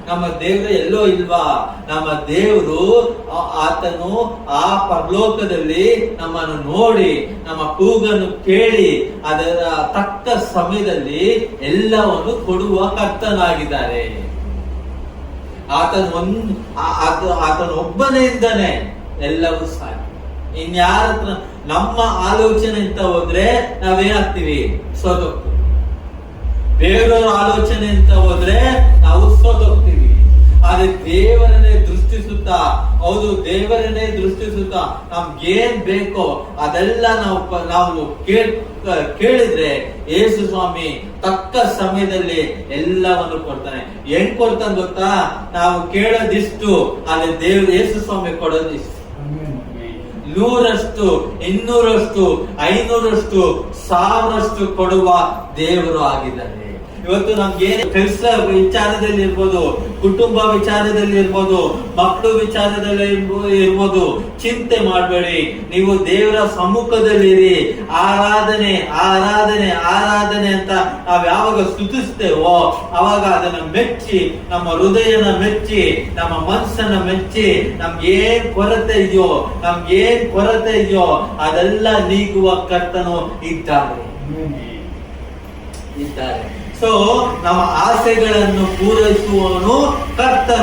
ನಮ್ಮ ದೇವರು ಎಲ್ಲೋ ಇಲ್ವಾ? ನಮ್ಮ ದೇವರು ಆತನು ಆ ಪರಲೋಕದಲ್ಲಿ ನಮ್ಮನ್ನು ನೋಡಿ, ನಮ್ಮ ಕೂಗನ್ನು ಕೇಳಿ, ಅದರ ತಕ್ಕ ಸಮಯದಲ್ಲಿ ಎಲ್ಲವನ್ನು ಕೊಡುವ ಕರ್ತನಾಗಿದ್ದಾರೆ. ಆತನೊಬ್ಬನಿಂದನೇ ಎಲ್ಲವೂ ಸಾಧ್ಯ. ಇನ್ಯಾರ ಹತ್ರ ನಮ್ಮ ಆಲೋಚನೆ ಅಂತ ಹೋದ್ರೆ ನಾವೇನಾಗ್ತೀವಿ? ಸೋತೋಗ್ತೀವಿ. ಬೇರೆಯವ್ರ ಆಲೋಚನೆ ಅಂತ ಹೋದ್ರೆ ನಾವು ಸೋತೋಗ್ತೀವಿ. ಆದ್ರೆ ದೇವರನ್ನೇ ದೃಷ್ಟಿಸುತ್ತಾ, ಹೌದು ದೇವರನ್ನೇ ದೃಷ್ಟಿಸುತ್ತಾ ನಮ್ಗೇನ್ ಬೇಕೋ ಅದೆಲ್ಲ ನಾವು ಕೇಳಿದ್ರೆ ಯೇಸು ಸ್ವಾಮಿ ತಕ್ಕ ಸಮಯದಲ್ಲಿ ಎಲ್ಲವನ್ನು ಕೊಡ್ತಾನೆ. ಹೆಂಗ್ ಕೊಡ್ತಾನೆ ಗೊತ್ತಾ? ನಾವು ಕೇಳೋದಿಷ್ಟು, ಅಲ್ಲಿ ದೇವ್ರು ಯೇಸು ಸ್ವಾಮಿ ಕೊಡೋದಿಷ್ಟು. 100ರಷ್ಟು, 200ರಷ್ಟು, 500ರಷ್ಟು, 1000ರಷ್ಟು ಕೊಡುವ ದೇವರು ಆಗಿದ್ದಾರೆ. ಇವತ್ತು ನಮ್ಗೆ ಕೆಲಸ ವಿಚಾರದಲ್ಲಿ ಇರ್ಬೋದು, ಕುಟುಂಬ ವಿಚಾರದಲ್ಲಿ ಇರ್ಬೋದು, ಮಕ್ಕಳು ವಿಚಾರದಲ್ಲಿ ಇರ್ಬೋದು, ಚಿಂತೆ ಮಾಡಬೇಡಿ. ನೀವು ದೇವರ ಸಮ್ಮುಖದಲ್ಲಿರಿ. ಆರಾಧನೆ ಆರಾಧನೆ ಆರಾಧನೆ ಅಂತ ನಾವ್ ಯಾವಾಗ ಸ್ತುತಿಸ್ತೇವೋ ಅವಾಗ ಅದನ್ನ ಮೆಚ್ಚಿ, ನಮ್ಮ ಹೃದಯನ ಮೆಚ್ಚಿ, ನಮ್ಮ ಮನಸ್ಸನ್ನ ಮೆಚ್ಚಿ, ನಮ್ಗೇನ್ ಕೊರತೆ ಇದೆಯೋ ಅದೆಲ್ಲ ನೀಗುವ ಕರ್ತನು ಇದ್ದಾರೆ. ಸೊ ನಮ್ಮ ಆಸೆಗಳನ್ನು ಪೂರೈಸುವವನು ಕರ್ತನು.